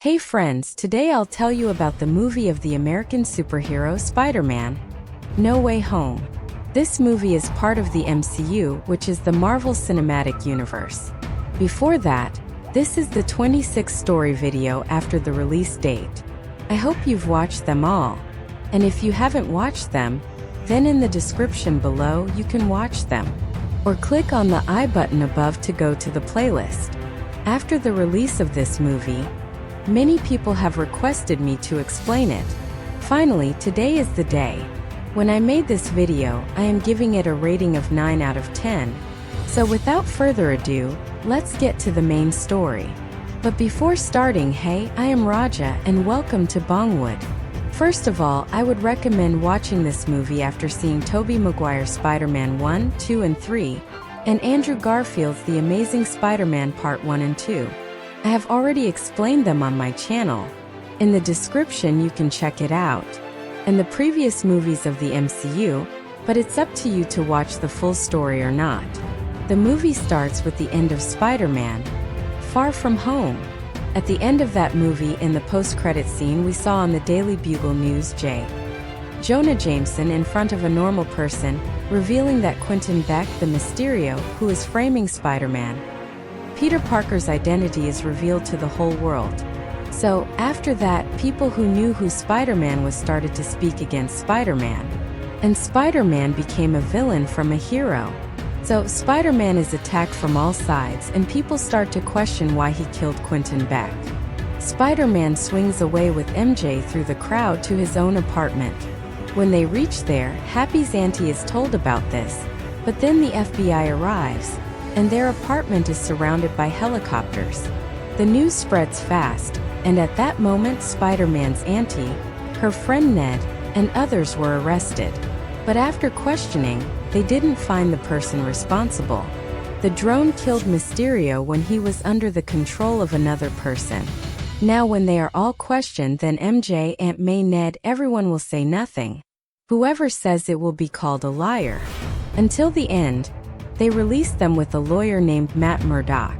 Hey friends, today I'll tell you about the movie of the American superhero Spider-Man, No Way Home. This movie is part of the MCU, which is the Marvel Cinematic Universe. Before that, this is the 26th story video after the release date. I hope you've watched them all. And if you haven't watched them, then in the description below you can watch them. Or click on the I button above to go to the playlist. After the release of this movie, many people have requested me to explain it. Finally, today is the day. When I made this video, I am giving it a rating of 9 out of 10. So without further ado, let's get to the main story. But before starting, hey, I am Raja and welcome to Bongwood. First of all, I would recommend watching this movie after seeing Tobey Maguire Spider-Man 1, 2 and 3, and Andrew Garfield's The Amazing Spider-Man Part 1 and 2. I have already explained them on my channel. In the description you can check it out. And the previous movies of the MCU, but it's up to you to watch the full story or not. The movie starts with the end of Spider-Man, Far From Home. At the end of that movie, in the post-credit scene, we saw on the Daily Bugle News J. Jonah Jameson in front of a normal person, revealing that Quentin Beck, the Mysterio, who is framing Spider-Man, Peter Parker's identity is revealed to the whole world. So, after that, people who knew who Spider-Man was started to speak against Spider-Man. And Spider-Man became a villain from a hero. So, Spider-Man is attacked from all sides and people start to question why he killed Quentin Beck. Spider-Man swings away with MJ through the crowd to his own apartment. When they reach there, Happy's auntie is told about this, but then the FBI arrives, and their apartment is surrounded by helicopters. The news spreads fast, and at that moment Spider-Man's auntie, her friend Ned, and others were arrested. But after questioning, they didn't find the person responsible. The drone killed Mysterio when he was under the control of another person. Now when they are all questioned, then MJ, Aunt May, Ned, everyone will say nothing. Whoever says it will be called a liar. Until the end, they released them with a lawyer named Matt Murdock.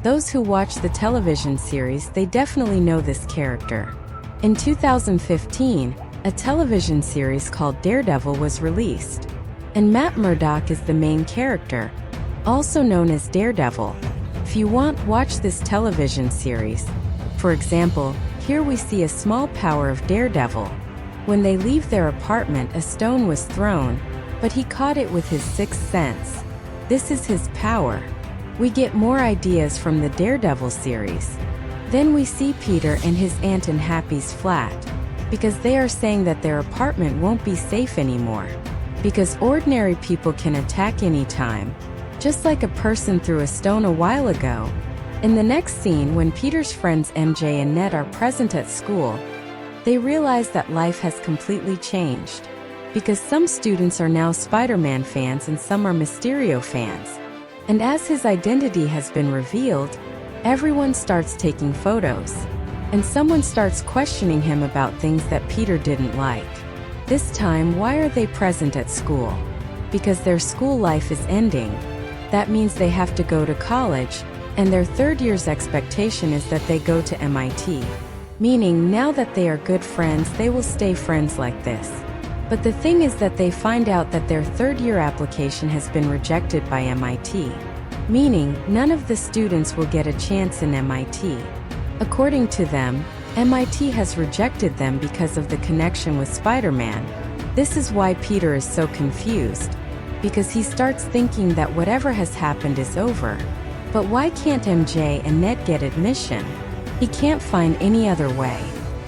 Those who watch the television series, they definitely know this character. In 2015, a television series called Daredevil was released. And Matt Murdock is the main character, also known as Daredevil. If you want, watch this television series. For example, here we see a small power of Daredevil. When they leave their apartment, a stone was thrown, but he caught it with his sixth sense. This is his power. We get more ideas from the Daredevil series. Then we see Peter and his aunt in Happy's flat, because they are saying that their apartment won't be safe anymore, because ordinary people can attack anytime, just like a person threw a stone a while ago. In the next scene, when Peter's friends MJ and Ned are present at school, they realize that life has completely changed, because some students are now Spider-Man fans and some are Mysterio fans. And as his identity has been revealed, everyone starts taking photos. And someone starts questioning him about things that Peter didn't like. This time, why are they present at school? Because their school life is ending. That means they have to go to college, and their third year's expectation is that they go to MIT. Meaning, now that they are good friends, they will stay friends like this. But the thing is that they find out that their third-year application has been rejected by MIT. Meaning, none of the students will get a chance in MIT. According to them, MIT has rejected them because of the connection with Spider-Man. This is why Peter is so confused, because he starts thinking that whatever has happened is over. But why can't MJ and Ned get admission? He can't find any other way.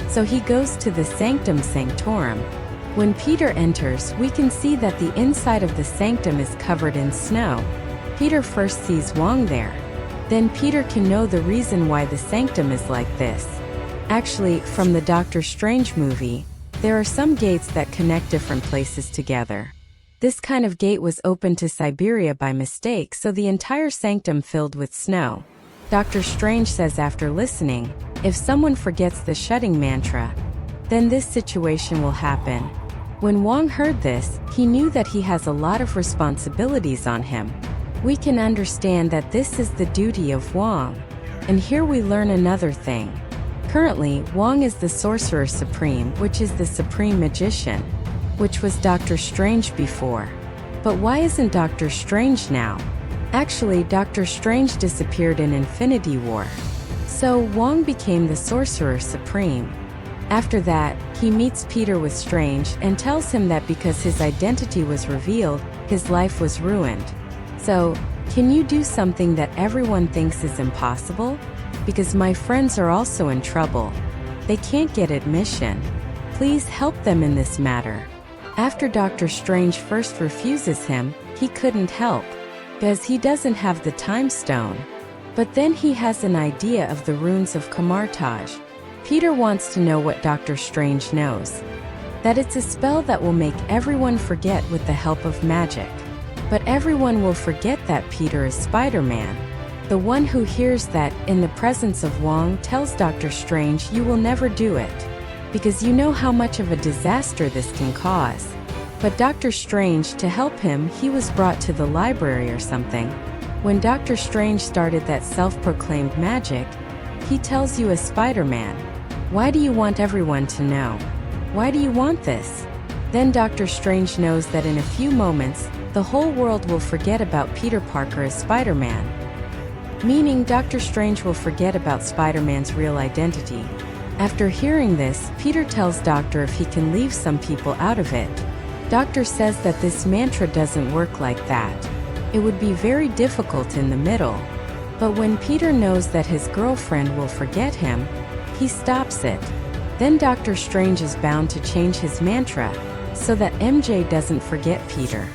So he goes to the Sanctum Sanctorum. When Peter enters, we can see that the inside of the sanctum is covered in snow. Peter first sees Wong there. Then Peter can know the reason why the sanctum is like this. Actually, from the Doctor Strange movie, there are some gates that connect different places together. This kind of gate was opened to Siberia by mistake, so the entire sanctum filled with snow. Doctor Strange says after listening, if someone forgets the shutting mantra, then this situation will happen. When Wong heard this, he knew that he has a lot of responsibilities on him. We can understand that this is the duty of Wong. And here we learn another thing. Currently, Wong is the Sorcerer Supreme, which is the Supreme Magician, which was Doctor Strange before. But why isn't Doctor Strange now? Actually, Doctor Strange disappeared in Infinity War. So Wong became the Sorcerer Supreme. After that, he meets Peter with Strange and tells him that because his identity was revealed, his life was ruined. So, can you do something that everyone thinks is impossible? Because my friends are also in trouble. They can't get admission. Please help them in this matter. After Doctor Strange first refuses him, he couldn't help, because he doesn't have the Time Stone. But then he has an idea of the runes of Camartage. Peter wants to know what Doctor Strange knows. That it's a spell that will make everyone forget with the help of magic. But everyone will forget that Peter is Spider-Man. The one who hears that, in the presence of Wong, tells Doctor Strange you will never do it. Because you know how much of a disaster this can cause. But Doctor Strange, to help him, he was brought to the library or something. When Doctor Strange started that self-proclaimed magic, he tells you as Spider-Man, why do you want everyone to know? Why do you want this? Then Doctor Strange knows that in a few moments, the whole world will forget about Peter Parker as Spider-Man. Meaning Doctor Strange will forget about Spider-Man's real identity. After hearing this, Peter tells Doctor if he can leave some people out of it. Doctor says that this mantra doesn't work like that. It would be very difficult in the middle. But when Peter knows that his girlfriend will forget him, he stops it. Then Doctor Strange is bound to change his mantra, so that MJ doesn't forget Peter.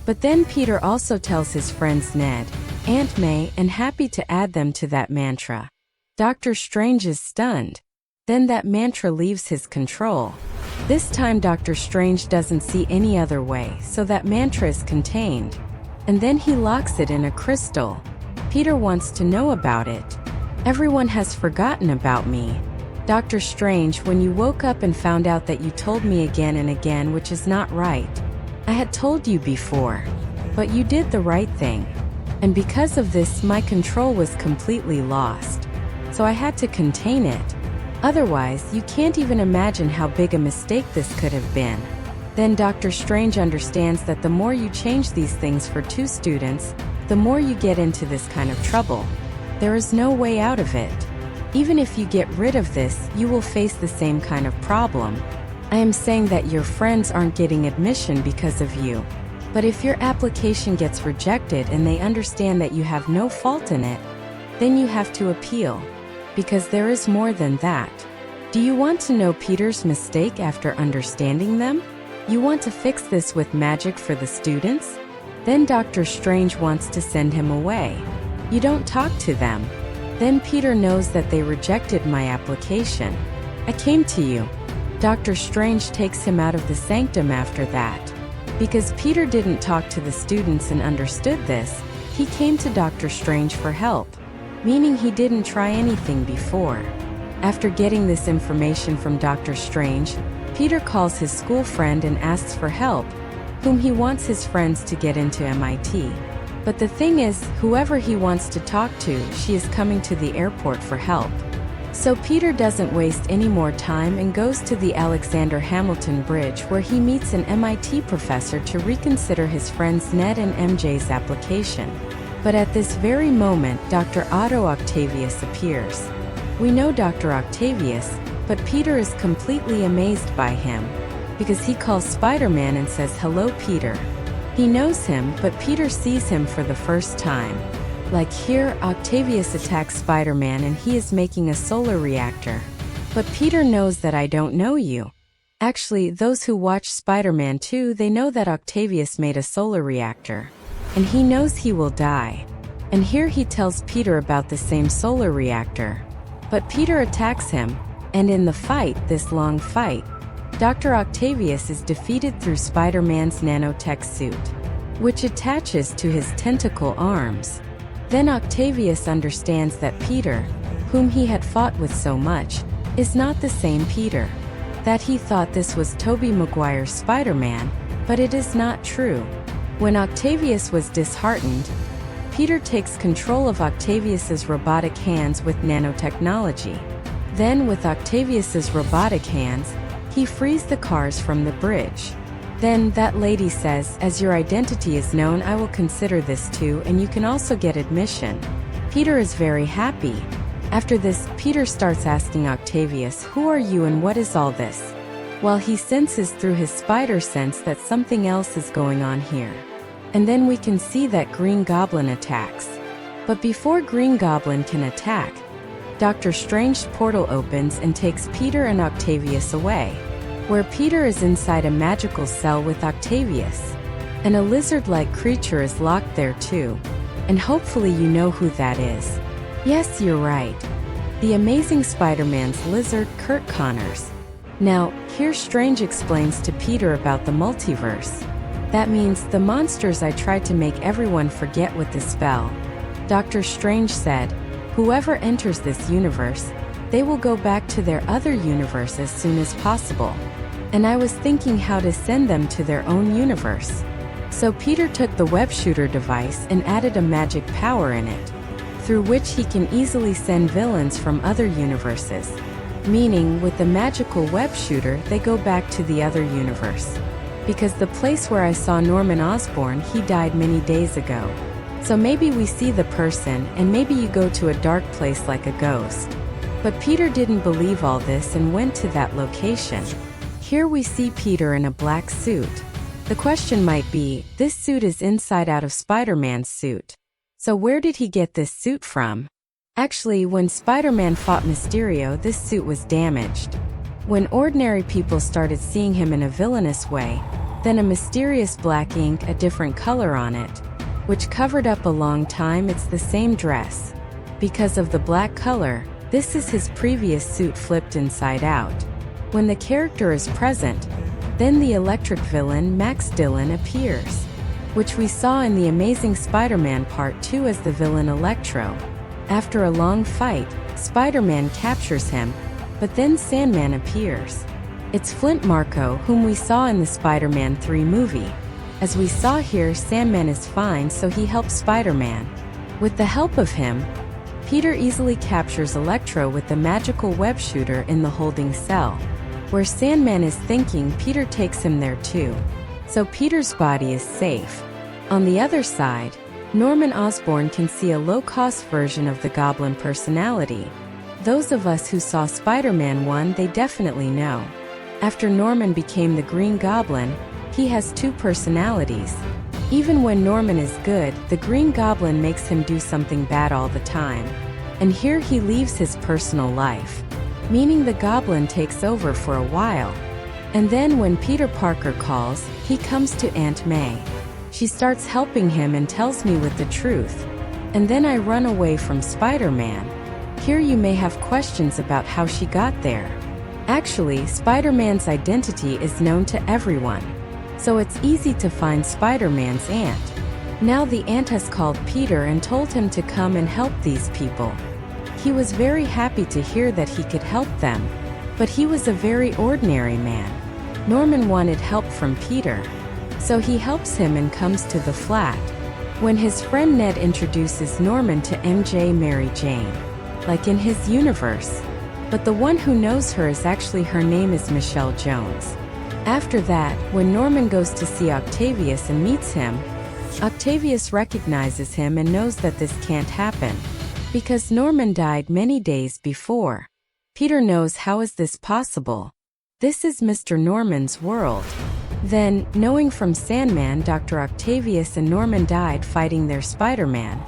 But then Peter also tells his friends Ned, Aunt May, and Happy to add them to that mantra. Doctor Strange is stunned. Then that mantra leaves his control. This time Doctor Strange doesn't see any other way, so that mantra is contained. And then he locks it in a crystal. Peter wants to know about it. Everyone has forgotten about me. Doctor Strange, when you woke up and found out that you told me again and again, which is not right. I had told you before. But you did the right thing. And because of this, my control was completely lost. So I had to contain it. Otherwise, you can't even imagine how big a mistake this could have been. Then Doctor Strange understands that the more you change these things for two students, the more you get into this kind of trouble. There is no way out of it. Even if you get rid of this, you will face the same kind of problem. I am saying that your friends aren't getting admission because of you. But if your application gets rejected and they understand that you have no fault in it, then you have to appeal. Because there is more than that. Do you want to know Peter's mistake after understanding them? You want to fix this with magic for the students? Then Doctor Strange wants to send him away. You don't talk to them. Then Peter knows that they rejected my application. I came to you. Doctor Strange takes him out of the sanctum after that. Because Peter didn't talk to the students and understood this, he came to Doctor Strange for help. Meaning he didn't try anything before. After getting this information from Doctor Strange, Peter calls his school friend and asks for help, whom he wants his friends to get into MIT. But the thing is, whoever he wants to talk to, she is coming to the airport for help. So Peter doesn't waste any more time and goes to the Alexander Hamilton Bridge where he meets an MIT professor to reconsider his friends Ned and MJ's application. But at this very moment, Dr. Otto Octavius appears. We know Dr. Octavius, but Peter is completely amazed by him, because he calls Spider-Man and says, "Hello, Peter." He knows him, but Peter sees him for the first time. Like here, Octavius attacks Spider-Man and he is making a solar reactor. But Peter knows that I don't know you. Actually, those who watch Spider-Man 2, they know that Octavius made a solar reactor. And he knows he will die. And here he tells Peter about the same solar reactor. But Peter attacks him, and in the fight, this long fight, Dr. Octavius is defeated through Spider-Man's nanotech suit, which attaches to his tentacle arms. Then Octavius understands that Peter, whom he had fought with so much, is not the same Peter. That he thought this was Tobey Maguire's Spider-Man, but it is not true. When Octavius was disheartened, Peter takes control of Octavius's robotic hands with nanotechnology. Then, with Octavius's robotic hands, he frees the cars from the bridge. Then, that lady says, "As your identity is known, I will consider this too, and you can also get admission." Peter is very happy. After this, Peter starts asking Octavius, "Who are you and what is all this?" While he senses through his spider sense that something else is going on here. And then we can see that Green Goblin attacks. But before Green Goblin can attack, Doctor Strange's portal opens and takes Peter and Octavius away, where Peter is inside a magical cell with Octavius. And a lizard-like creature is locked there too. And hopefully you know who that is. Yes, you're right. The Amazing Spider-Man's lizard, Kurt Connors. Now, here Strange explains to Peter about the multiverse. That means the monsters I tried to make everyone forget with the spell. Doctor Strange said, whoever enters this universe, they will go back to their other universe as soon as possible. And I was thinking how to send them to their own universe. So Peter took the web shooter device and added a magic power in it, through which he can easily send villains from other universes. Meaning, with the magical web shooter, they go back to the other universe. Because the place where I saw Norman Osborn, he died many days ago. So maybe we see the person, and maybe you go to a dark place like a ghost. But Peter didn't believe all this and went to that location. Here we see Peter in a black suit. The question might be, this suit is inside out of Spider-Man's suit. So where did he get this suit from? Actually, when Spider-Man fought Mysterio, this suit was damaged. When ordinary people started seeing him in a villainous way, then a mysterious black ink, a different color on it, which covered up a long time. It's the same dress. Because of the black color, this is his previous suit flipped inside out. When the character is present, then the electric villain Max Dillon appears, which we saw in The Amazing Spider-Man Part 2 as the villain Electro. After a long fight, Spider-Man captures him, but then Sandman appears. It's Flint Marko, whom we saw in the Spider-Man 3 movie. As we saw here, Sandman is fine, so he helps Spider-Man. With the help of him, Peter easily captures Electro with the magical web shooter in the holding cell. Where Sandman is thinking, Peter takes him there too. So Peter's body is safe. On the other side, Norman Osborn can see a low-cost version of the Goblin personality. Those of us who saw Spider-Man 1, they definitely know. After Norman became the Green Goblin, he has two personalities. Even when Norman is good, the Green Goblin makes him do something bad all the time. And here he leaves his personal life, meaning the Goblin takes over for a while. And then when Peter Parker calls, he comes to Aunt May. She starts helping him and tells me with the truth. And then I run away from Spider-Man. Here you may have questions about how she got there. Actually, Spider-Man's identity is known to everyone. So it's easy to find Spider-Man's aunt. Now the aunt has called Peter and told him to come and help these people. He was very happy to hear that he could help them. But he was a very ordinary man. Norman wanted help from Peter. So he helps him and comes to the flat. When his friend Ned introduces Norman to MJ Mary Jane, like in his universe. But the one who knows her is actually, her name is Michelle Jones. After that, when Norman goes to see Octavius and meets him, Octavius recognizes him and knows that this can't happen, because Norman died many days before. Peter knows, how is this possible? This is Mr. Norman's world. Then, knowing from Sandman, Dr. Octavius and Norman died fighting their Spider-Man.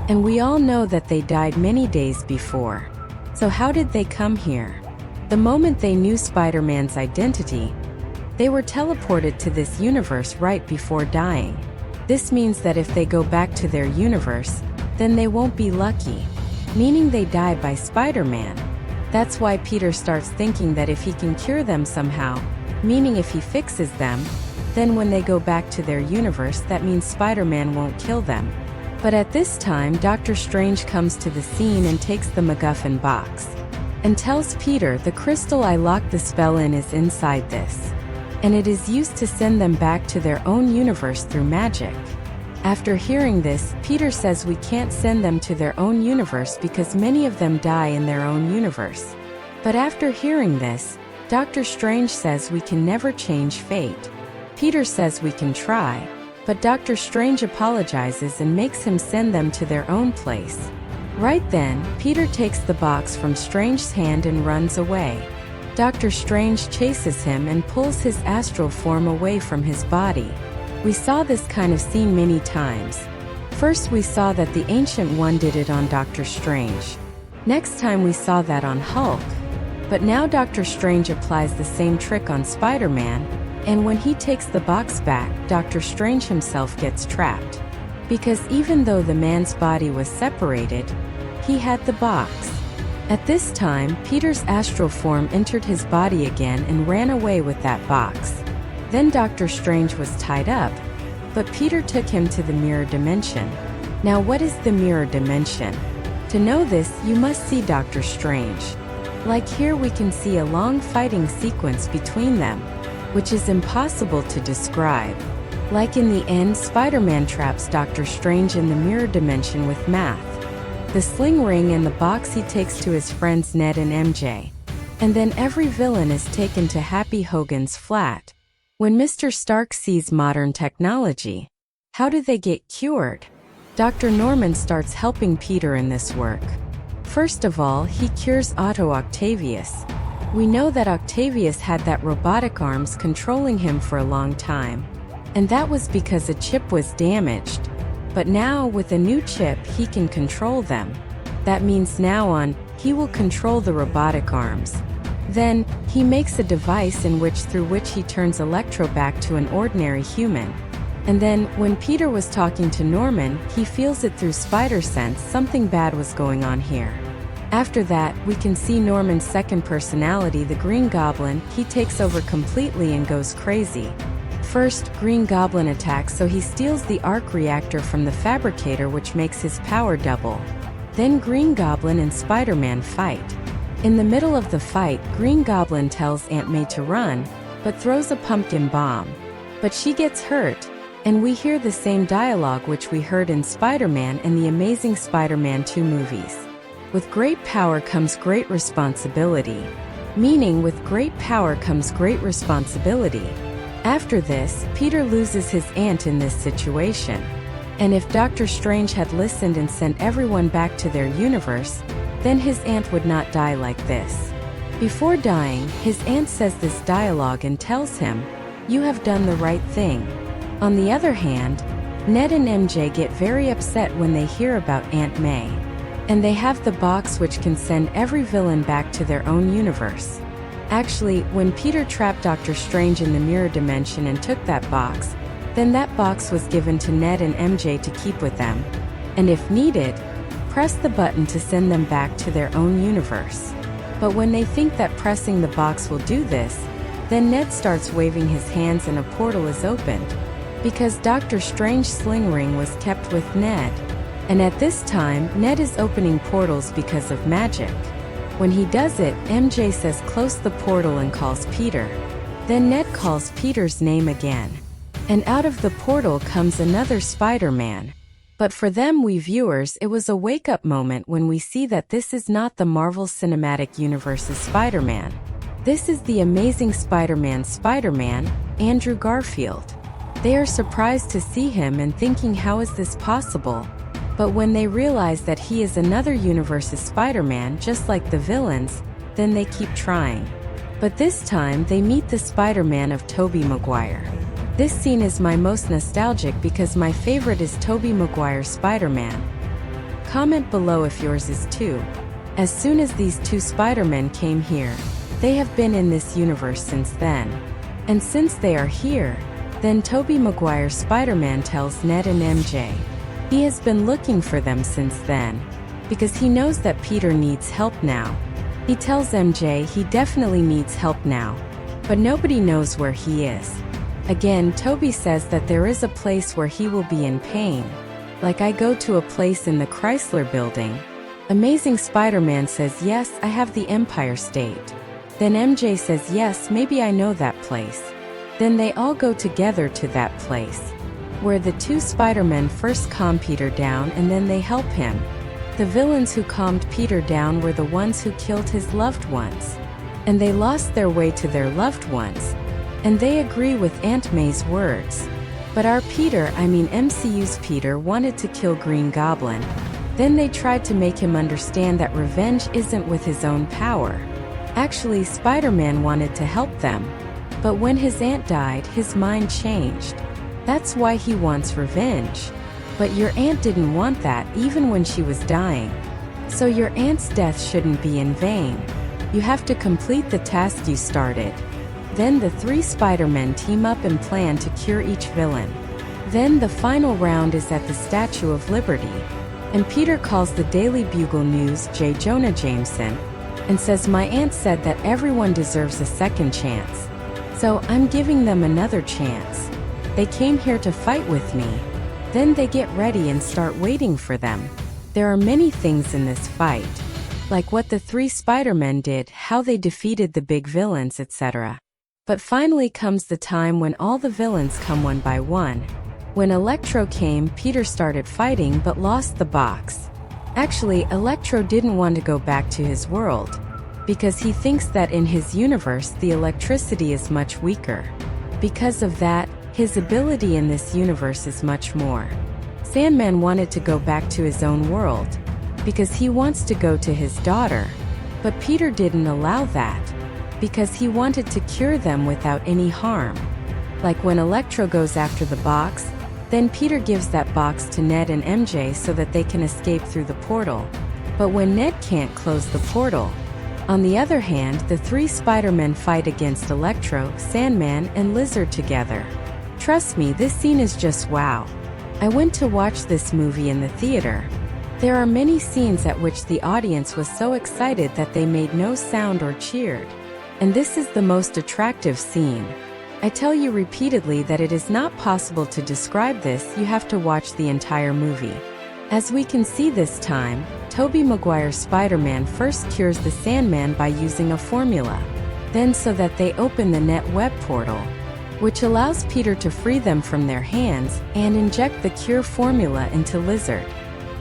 And we all know that they died many days before. So how did they come here? The moment they knew Spider-Man's identity, they were teleported to this universe right before dying. This means that if they go back to their universe, then they won't be lucky, meaning they die by Spider-Man. That's why Peter starts thinking that if he can cure them somehow, meaning if he fixes them, then when they go back to their universe, that means Spider-Man won't kill them. But at this time, Doctor Strange comes to the scene and takes the MacGuffin box and tells Peter, the crystal I locked the spell in is inside this, and it is used to send them back to their own universe through magic. After hearing this, Peter says we can't send them to their own universe because many of them die in their own universe. But after hearing this, Doctor Strange says we can never change fate. Peter says we can try, but Doctor Strange apologizes and makes him send them to their own place. Right then, Peter takes the box from Strange's hand and runs away. Doctor Strange chases him and pulls his astral form away from his body. We saw this kind of scene many times. First we saw that the Ancient One did it on Doctor Strange. Next time we saw that on Hulk. But now Doctor Strange applies the same trick on Spider-Man, and when he takes the box back, Doctor Strange himself gets trapped. Because even though the man's body was separated, he had the box. At this time, Peter's astral form entered his body again and ran away with that box. Then Doctor Strange was tied up, but Peter took him to the mirror dimension. Now what is the mirror dimension? To know this, you must see Doctor Strange. Like here we can see a long fighting sequence between them, which is impossible to describe. Like in the end, Spider-Man traps Doctor Strange in the mirror dimension with math. The sling ring and the box he takes to his friends Ned and MJ. And then every villain is taken to Happy Hogan's flat. When Mr. Stark sees modern technology, how do they get cured? Dr. Norman starts helping Peter in this work. First of all, he cures Otto Octavius. We know that Octavius had that robotic arms controlling him for a long time. And that was because a chip was damaged. But now, with a new chip, he can control them. That means now on, he will control the robotic arms. Then, he makes a device through which he turns Electro back to an ordinary human. And then, when Peter was talking to Norman, he feels it through spider sense something bad was going on here. After that, we can see Norman's second personality, the Green Goblin. He takes over completely and goes crazy. First, Green Goblin attacks, so he steals the arc reactor from the fabricator, which makes his power double. Then Green Goblin and Spider-Man fight. In the middle of the fight, Green Goblin tells Aunt May to run, but throws a pumpkin bomb. But she gets hurt, and we hear the same dialogue which we heard in Spider-Man and the Amazing Spider-Man 2 movies. With great power comes great responsibility. Meaning, with great power comes great responsibility. After this, Peter loses his aunt in this situation. And if Doctor Strange had listened and sent everyone back to their universe, then his aunt would not die like this. Before dying, his aunt says this dialogue and tells him, "You have done the right thing." On the other hand, Ned and MJ get very upset when they hear about Aunt May. And they have the box which can send every villain back to their own universe. Actually, when Peter trapped Doctor Strange in the mirror dimension and took that box, then that box was given to Ned and MJ to keep with them. And if needed, press the button to send them back to their own universe. But when they think that pressing the box will do this, then Ned starts waving his hands and a portal is opened. Because Doctor Strange's sling ring was kept with Ned. And at this time, Ned is opening portals because of magic. When he does it, MJ says close the portal and calls Peter. Then Ned calls Peter's name again. And out of the portal comes another Spider-Man. But for them, we viewers, it was a wake-up moment when we see that this is not the Marvel Cinematic Universe's Spider-Man. This is the Amazing Spider-Man's Spider-Man, Andrew Garfield. They are surprised to see him and thinking, how is this possible? But when they realize that he is another universe's Spider-Man just like the villains, then they keep trying. But this time they meet the Spider-Man of Tobey Maguire. This scene is my most nostalgic because my favorite is Tobey Maguire's Spider-Man. Comment below if yours is too. As soon as these two Spider-Men came here, they have been in this universe since then. And since they are here, then Tobey Maguire's Spider-Man tells Ned and MJ. He has been looking for them since then, because he knows that Peter needs help now. He tells MJ he definitely needs help now, but nobody knows where he is. Again, Tobey says that there is a place where he will be in pain. Like I go to a place in the Chrysler building. Amazing Spider-Man says yes, I have the Empire State. Then MJ says yes, maybe I know that place. Then they all go together to that place, where the two Spider-Men first calm Peter down and then they help him. The villains who calmed Peter down were the ones who killed his loved ones. And they lost their way to their loved ones. And they agree with Aunt May's words. But our Peter, I mean MCU's Peter, wanted to kill Green Goblin. Then they tried to make him understand that revenge isn't with his own power. Actually, Spider-Man wanted to help them. But when his aunt died, his mind changed. That's why he wants revenge. But your aunt didn't want that even when she was dying. So your aunt's death shouldn't be in vain. You have to complete the task you started. Then the three Spider-Men team up and plan to cure each villain. Then the final round is at the Statue of Liberty. And Peter calls the Daily Bugle News J. Jonah Jameson and says, "My aunt said that everyone deserves a second chance. So I'm giving them another chance. They came here to fight with me." Then they get ready and start waiting for them. There are many things in this fight, like what the three Spider-Men did, how they defeated the big villains, etc. But finally comes the time when all the villains come one by one. When Electro came, Peter started fighting but lost the box. Actually, Electro didn't want to go back to his world, because he thinks that in his universe the electricity is much weaker. Because of that, his ability in this universe is much more. Sandman wanted to go back to his own world, because he wants to go to his daughter. But Peter didn't allow that, because he wanted to cure them without any harm. Like when Electro goes after the box, then Peter gives that box to Ned and MJ so that they can escape through the portal. But when Ned can't close the portal. On the other hand, the three Spider-Men fight against Electro, Sandman, and Lizard together. Trust me, this scene is just wow. I went to watch this movie in the theater. There are many scenes at which the audience was so excited that they made no sound or cheered. And this is the most attractive scene. I tell you repeatedly that it is not possible to describe this, you have to watch the entire movie. As we can see this time, Tobey Maguire's Spider-Man first cures the Sandman by using a formula. Then so that they open the net web portal, which allows Peter to free them from their hands and inject the cure formula into Lizard.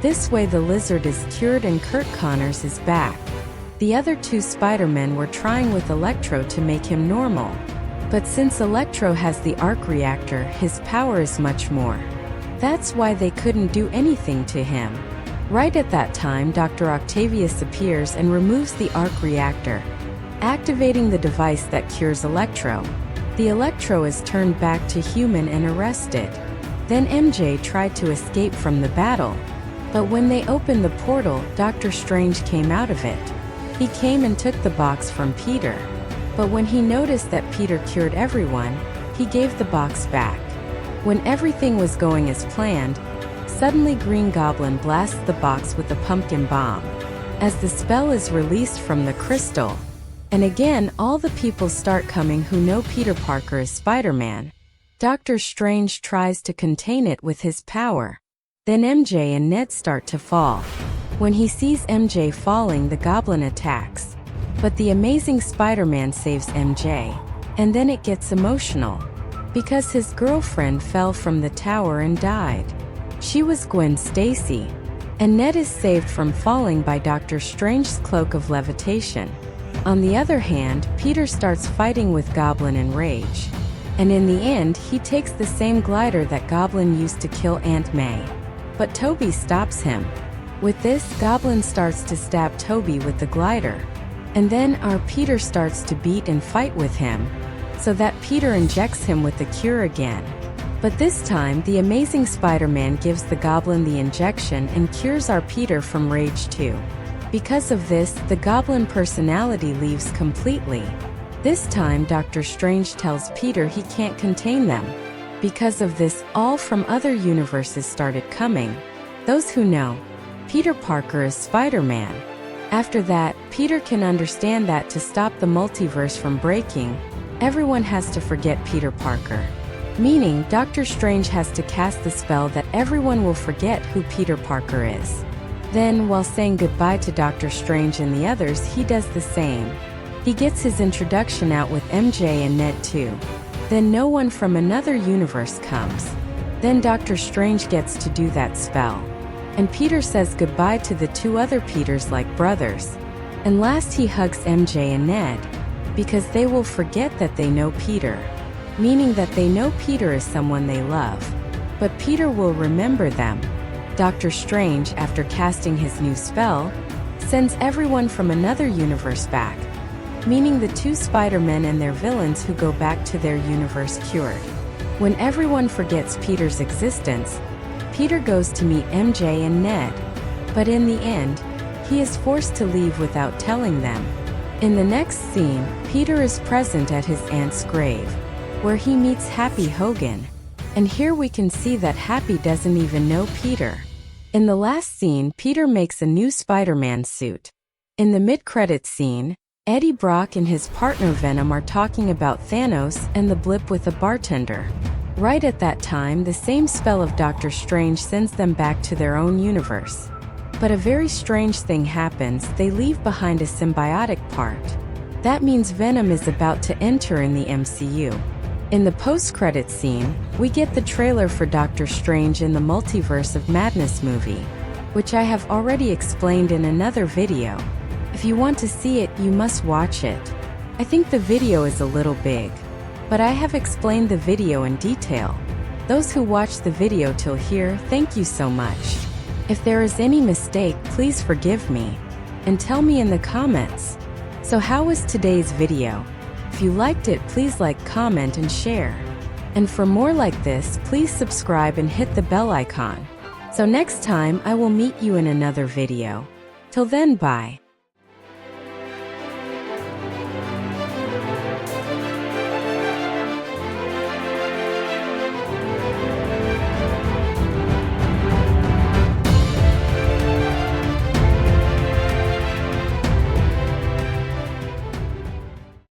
This way the Lizard is cured and Kurt Connors is back. The other two Spider-Men were trying with Electro to make him normal. But since Electro has the arc reactor, his power is much more. That's why they couldn't do anything to him. Right at that time, Dr. Octavius appears and removes the arc reactor, activating the device that cures Electro. The Electro is turned back to human and arrested. Then MJ tried to escape from the battle. But when they opened the portal, Doctor Strange came out of it. He came and took the box from Peter. But when he noticed that Peter cured everyone, he gave the box back. When everything was going as planned, suddenly Green Goblin blasts the box with a pumpkin bomb. As the spell is released from the crystal, and again all the people start coming who know Peter Parker is Spider-Man. Doctor Strange tries to contain it with his power. Then MJ and Ned start to fall. When he sees MJ falling, the Goblin attacks. But the Amazing Spider-Man saves MJ. And then it gets emotional, because his girlfriend fell from the tower and died. She was Gwen Stacy. And Ned is saved from falling by Doctor Strange's cloak of levitation. On the other hand, Peter starts fighting with Goblin in rage. And in the end, he takes the same glider that Goblin used to kill Aunt May. But Tobey stops him. With this, Goblin starts to stab Tobey with the glider. And then our Peter starts to beat and fight with him, so that Peter injects him with the cure again. But this time, the Amazing Spider-Man gives the Goblin the injection and cures our Peter from rage too. Because of this, the Goblin personality leaves completely. This time, Doctor Strange tells Peter he can't contain them. Because of this, all from other universes started coming. Those who know, Peter Parker is Spider-Man. After that, Peter can understand that to stop the multiverse from breaking, everyone has to forget Peter Parker. Meaning, Doctor Strange has to cast the spell that everyone will forget who Peter Parker is. Then, while saying goodbye to Doctor Strange and the others, he does the same. He gets his introduction out with MJ and Ned too. Then no one from another universe comes. Then Doctor Strange gets to do that spell. and Peter says goodbye to the two other Peters like brothers. And last he hugs MJ and Ned, because they will forget that they know Peter, meaning that they know Peter is someone they love. But Peter will remember them. Doctor Strange, after casting his new spell, sends everyone from another universe back, meaning the two Spider-Men and their villains who go back to their universe cured. When everyone forgets Peter's existence, Peter goes to meet MJ and Ned, but in the end, he is forced to leave without telling them. In the next scene, Peter is present at his aunt's grave, where he meets Happy Hogan. And here we can see that Happy doesn't even know Peter. In the last scene, Peter makes a new Spider-Man suit. In the mid-credits scene, Eddie Brock and his partner Venom are talking about Thanos and the blip with a bartender. Right at that time, the same spell of Doctor Strange sends them back to their own universe. But a very strange thing happens. They leave behind a symbiotic part. That means Venom is about to enter in the MCU. In the post-credits scene, we get the trailer for Doctor Strange in the Multiverse of Madness movie, which I have already explained in another video. If you want to see it, you must watch it. I think the video is a little big, but I have explained the video in detail. Those who watched the video till here, thank you so much. If there is any mistake, please forgive me, and tell me in the comments. So how was today's video? If you liked it, please like, comment, and share. And for more like this, please subscribe and hit the bell icon. So next time, I will meet you in another video. Till then, bye.